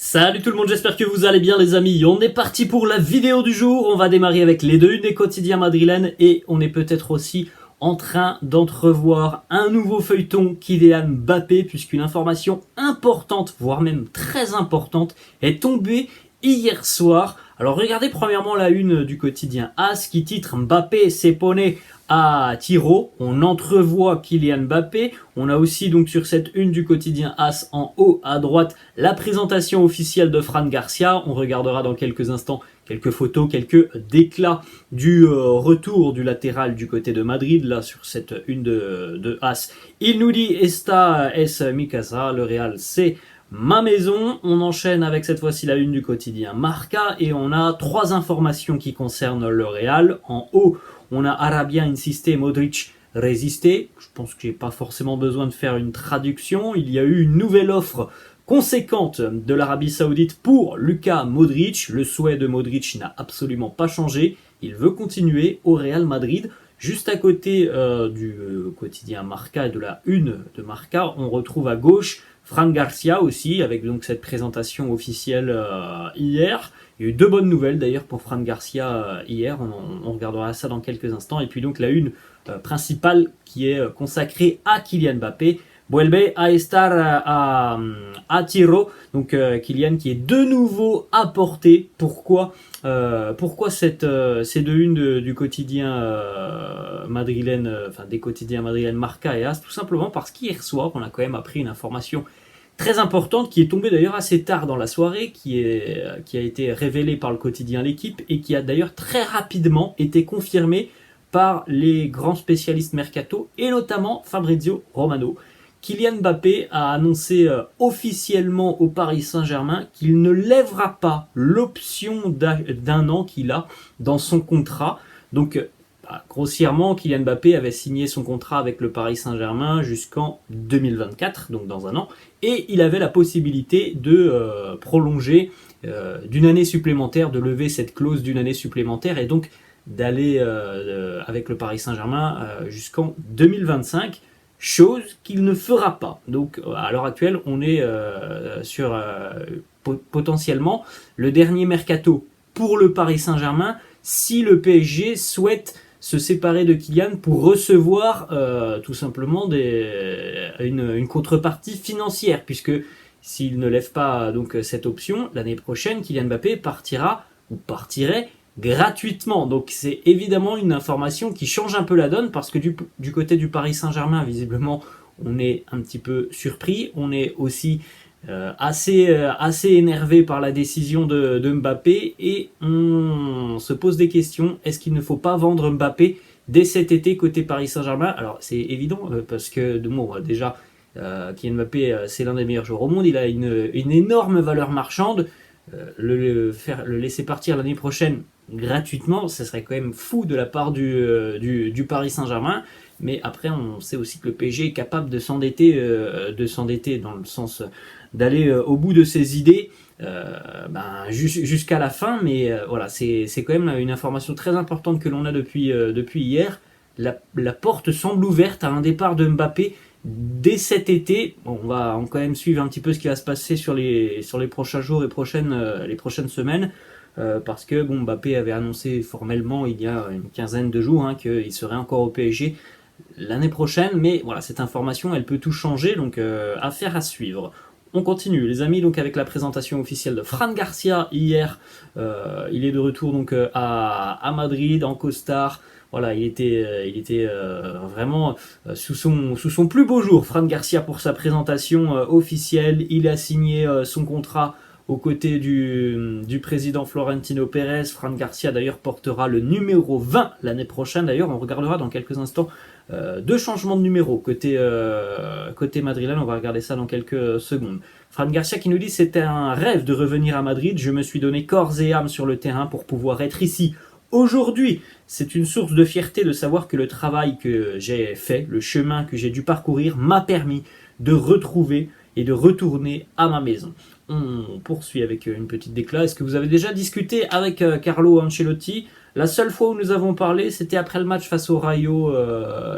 Salut tout le monde, j'espère que vous allez bien les amis. On est parti pour la vidéo du jour. On va démarrer avec les deux des quotidiens madrilènes et on est peut-être aussi en train d'entrevoir un nouveau feuilleton Kylian Mbappé puisqu'une information importante, voire même très importante, est tombée hier soir. Alors regardez premièrement la une du quotidien AS qui titre Mbappé se pone à tiro. On entrevoit Kylian Mbappé. On a aussi donc sur cette une du quotidien AS en haut à droite la présentation officielle de Fran Garcia. On regardera dans quelques instants quelques photos, quelques déclats du retour du latéral du côté de Madrid, là sur cette une de AS. Il nous dit Esta es mi casa, le Real c'est ma maison. On enchaîne avec cette fois-ci la une du quotidien Marca et on a trois informations qui concernent le Real. En haut, on a Arabia insisté, Modric résisté. Je pense que j'ai pas forcément besoin de faire une traduction. Il y a eu une nouvelle offre conséquente de l'Arabie Saoudite pour Luka Modric. Le souhait de Modric n'a absolument pas changé. Il veut continuer au Real Madrid. Juste à côté du quotidien Marca et de la une de Marca, on retrouve à gauche Fran Garcia aussi, avec donc cette présentation officielle hier. Il y a eu deux bonnes nouvelles d'ailleurs pour Fran Garcia hier, on regardera ça dans quelques instants. Et puis donc la une principale qui est consacrée à Kylian Mbappé. Vuelve a estar a tiro, donc Kylian qui est de nouveau à portée. Pourquoi ces deux unes du quotidien madrilène, enfin des quotidiens madrilènes Marca et AS? Tout simplement parce qu'hier soir on a quand même appris une information très importante qui est tombée d'ailleurs assez tard dans la soirée, qui a été révélée par le quotidien L'Équipe et qui a d'ailleurs très rapidement été confirmée par les grands spécialistes mercato et notamment Fabrizio Romano. Kylian Mbappé a annoncé officiellement au Paris Saint-Germain qu'il ne lèvera pas l'option d'un an qu'il a dans son contrat. Donc, grossièrement, Kylian Mbappé avait signé son contrat avec le Paris Saint-Germain jusqu'en 2024, donc dans un an, et il avait la possibilité de prolonger d'une année supplémentaire, de lever cette clause d'une année supplémentaire, et donc d'aller avec le Paris Saint-Germain jusqu'en 2025. Chose qu'il ne fera pas. Donc à l'heure actuelle, on est sur potentiellement le dernier mercato pour le Paris Saint-Germain si le PSG souhaite se séparer de Kylian pour recevoir tout simplement une contrepartie financière, puisque s'il ne lève pas donc cette option, l'année prochaine, Kylian Mbappé partirait gratuitement. Donc c'est évidemment une information qui change un peu la donne parce que du côté du Paris Saint-Germain, visiblement, on est un petit peu surpris. On est aussi assez énervé par la décision de Mbappé et on se pose des questions. Est-ce qu'il ne faut pas vendre Mbappé dès cet été côté Paris Saint-Germain? Alors c'est évident parce que déjà Kylian Mbappé c'est l'un des meilleurs joueurs au monde. Il a une énorme valeur marchande. Le laisser partir l'année prochaine gratuitement, ça serait quand même fou de la part du Paris Saint-Germain. Mais après, on sait aussi que le PSG est capable de s'endetter dans le sens d'aller au bout de ses idées jusqu'à la fin. Mais voilà, c'est quand même une information très importante que l'on a depuis hier. La porte semble ouverte à un départ de Mbappé dès cet été. Bon, on va quand même suivre un petit peu ce qui va se passer sur les prochains jours et les prochaines semaines. Parce que Mbappé avait annoncé formellement il y a une quinzaine de jours qu'il serait encore au PSG l'année prochaine, mais voilà, cette information elle peut tout changer, donc affaire à suivre. On continue les amis, donc avec la présentation officielle de Fran Garcia hier. Il est de retour donc à Madrid en costard. Voilà, il était vraiment sous son plus beau jour, Fran Garcia, pour sa présentation officielle. Il a signé son contrat aux côtés du président Florentino Pérez. Fran Garcia d'ailleurs portera le numéro 20 l'année prochaine. D'ailleurs, on regardera dans quelques instants deux changements de numéro côté madrilène. On va regarder ça dans quelques secondes. Fran Garcia qui nous dit: c'était un rêve de revenir à Madrid. Je me suis donné corps et âme sur le terrain pour pouvoir être ici. Aujourd'hui, c'est une source de fierté de savoir que le travail que j'ai fait, le chemin que j'ai dû parcourir, m'a permis de retrouver et de retourner à ma maison. On poursuit avec une petite déclat. Est-ce que vous avez déjà discuté avec Carlo Ancelotti? La seule fois où nous avons parlé, c'était après le match face au Rayo,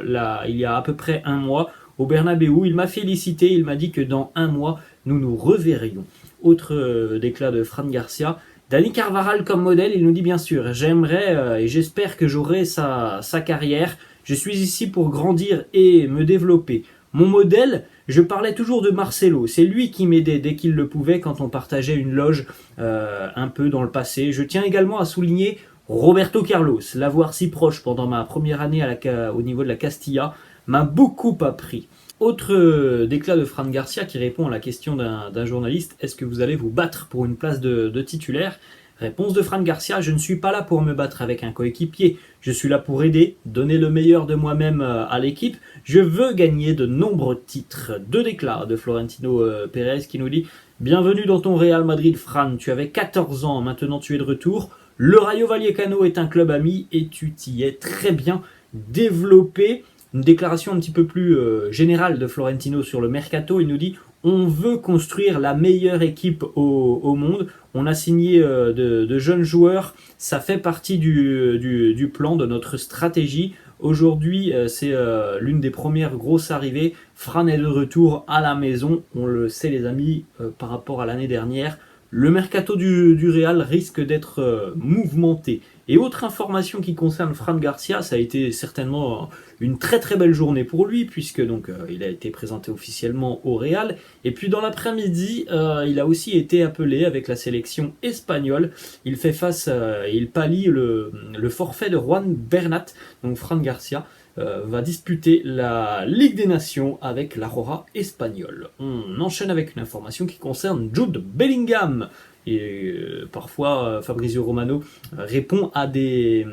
il y a à peu près un mois, au Bernabéu. Il m'a félicité, il m'a dit que dans un mois, nous nous reverrions. Autre déclat de Fran Garcia. Dani Carvajal comme modèle, il nous dit bien sûr, j'aimerais et j'espère que j'aurai sa carrière. Je suis ici pour grandir et me développer. Mon modèle, je parlais toujours de Marcelo. C'est lui qui m'aidait dès qu'il le pouvait quand on partageait une loge un peu dans le passé. Je tiens également à souligner Roberto Carlos. L'avoir si proche pendant ma première année au niveau de la Castilla m'a beaucoup appris. Autre déclat de Fran Garcia qui répond à la question d'un journaliste, est-ce que vous allez vous battre pour une place de titulaire? Réponse de Fran Garcia, je ne suis pas là pour me battre avec un coéquipier, je suis là pour aider, donner le meilleur de moi-même à l'équipe, je veux gagner de nombreux titres. Deux déclats de Florentino Pérez qui nous dit, bienvenue dans ton Real Madrid Fran, tu avais 14 ans, maintenant tu es de retour, le Rayo Vallecano est un club ami et tu t'y es très bien développé. Une déclaration un petit peu plus générale de Florentino sur le mercato. Il nous dit on veut construire la meilleure équipe au monde. On a signé de jeunes joueurs. Ça fait partie du plan, de notre stratégie. Aujourd'hui, c'est l'une des premières grosses arrivées. Fran est de retour à la maison. On le sait les amis, par rapport à l'année dernière. Le mercato du Real risque d'être mouvementé. Et autre information qui concerne Fran Garcia, ça a été certainement une très très belle journée pour lui, puisque donc il a été présenté officiellement au Real. Et puis dans l'après-midi, il a aussi été appelé avec la sélection espagnole. Il fait face, il pallie le forfait de Juan Bernat, donc Fran Garcia. Va disputer la Ligue des Nations avec l'Aurora espagnole. On enchaîne avec une information qui concerne Jude Bellingham. Et parfois, Fabrizio Romano répond à des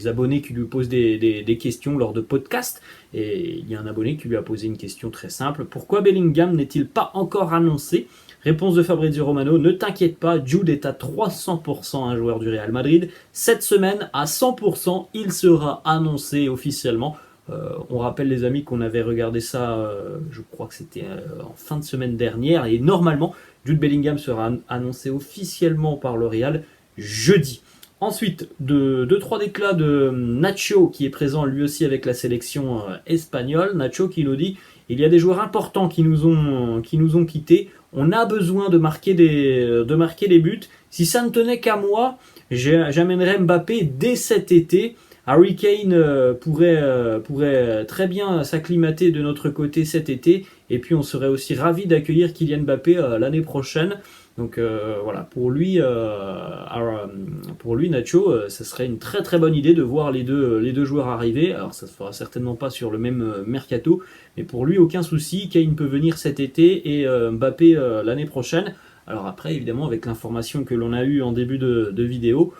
abonnés qui lui posent des questions lors de podcasts. Et il y a un abonné qui lui a posé une question très simple. Pourquoi Bellingham n'est-il pas encore annoncé ? Réponse de Fabrizio Romano, ne t'inquiète pas, Jude est à 300% un joueur du Real Madrid. Cette semaine, à 100%, il sera annoncé officiellement. On rappelle les amis qu'on avait regardé ça, je crois que c'était en fin de semaine dernière, et normalement, Jude Bellingham sera annoncé officiellement par le Real jeudi. Ensuite, deux, trois déclats de Nacho qui est présent lui aussi avec la sélection espagnole. Nacho qui nous dit il y a des joueurs importants qui nous ont quittés. On a besoin de marquer des buts. Si ça ne tenait qu'à moi, j'amènerais Mbappé dès cet été. Harry Kane pourrait très bien s'acclimater de notre côté cet été. Et puis on serait aussi ravis d'accueillir Kylian Mbappé l'année prochaine. Donc voilà, pour lui Nacho, ça serait une très très bonne idée de voir les deux joueurs arriver. Alors ça se fera certainement pas sur le même mercato, mais pour lui aucun souci. Kane peut venir cet été et Mbappé l'année prochaine. Alors après évidemment avec l'information que l'on a eue en début de vidéo,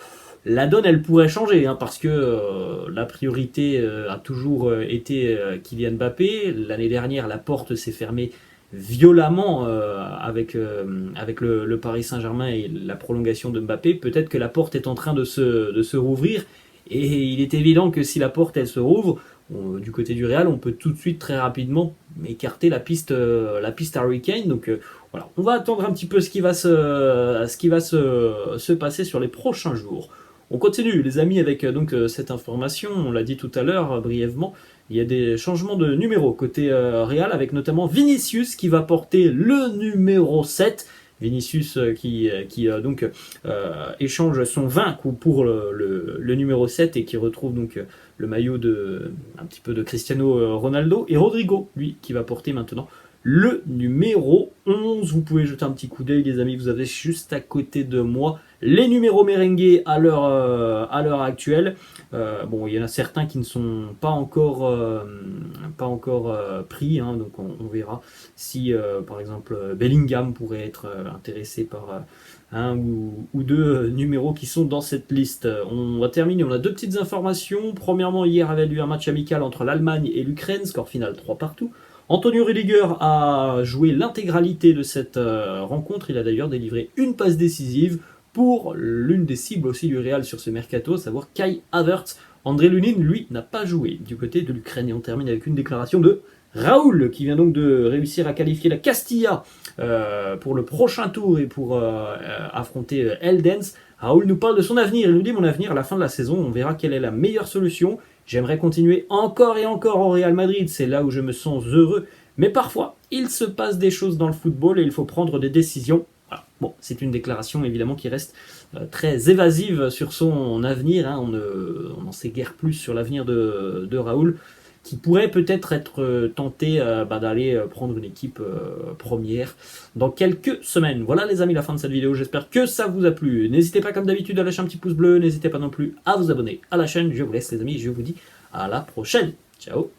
la donne elle pourrait changer parce que la priorité a toujours été Kylian Mbappé. L'année dernière la porte s'est fermée violemment avec le Paris Saint-Germain et la prolongation de Mbappé. Peut-être que la porte est en train de se rouvrir et il est évident que si la porte elle se rouvre du côté du Real, on peut tout de suite très rapidement écarter la piste Harry Kane. Donc voilà, on va attendre un petit peu ce qui va se passer sur les prochains jours. On continue les amis avec cette information, on l'a dit tout à l'heure brièvement, il y a des changements de numéro côté Real avec notamment Vinicius qui va porter le numéro 7. Vinicius qui échange son 20 pour le numéro 7 et qui retrouve donc le maillot un petit peu de Cristiano Ronaldo. Et Rodrigo, lui, qui va porter maintenant le numéro 11. Vous pouvez jeter un petit coup d'œil les amis, vous avez juste à côté de moi les numéros merengues à l'heure actuelle. Il y en a certains qui ne sont pas encore pris, donc on verra si par exemple Bellingham pourrait être intéressé par un ou deux numéros qui sont dans cette liste. On va terminer, on a deux petites informations. Premièrement, hier avait eu un match amical entre l'Allemagne et l'Ukraine, score final 3-3. Antonio Rüdiger a joué l'intégralité de cette rencontre, il a d'ailleurs délivré une passe décisive pour l'une des cibles aussi du Real sur ce mercato, à savoir Kai Havertz. André Lunin, lui, n'a pas joué du côté de l'Ukraine. Et on termine avec une déclaration de Raoul, qui vient donc de réussir à qualifier la Castilla pour le prochain tour et pour affronter Eldens. Raoul nous parle de son avenir. Il nous dit, mon avenir, à la fin de la saison, on verra quelle est la meilleure solution. J'aimerais continuer encore et encore au Real Madrid, c'est là où je me sens heureux. Mais parfois, il se passe des choses dans le football et il faut prendre des décisions. Voilà. Bon, c'est une déclaration évidemment qui reste très évasive sur son avenir. Hein. On n'en sait guère plus sur l'avenir de Raoul, qui pourrait peut-être être tenté d'aller prendre une équipe première dans quelques semaines. Voilà les amis, la fin de cette vidéo. J'espère que ça vous a plu. N'hésitez pas comme d'habitude à lâcher un petit pouce bleu. N'hésitez pas non plus à vous abonner à la chaîne. Je vous laisse les amis. Je vous dis à la prochaine. Ciao.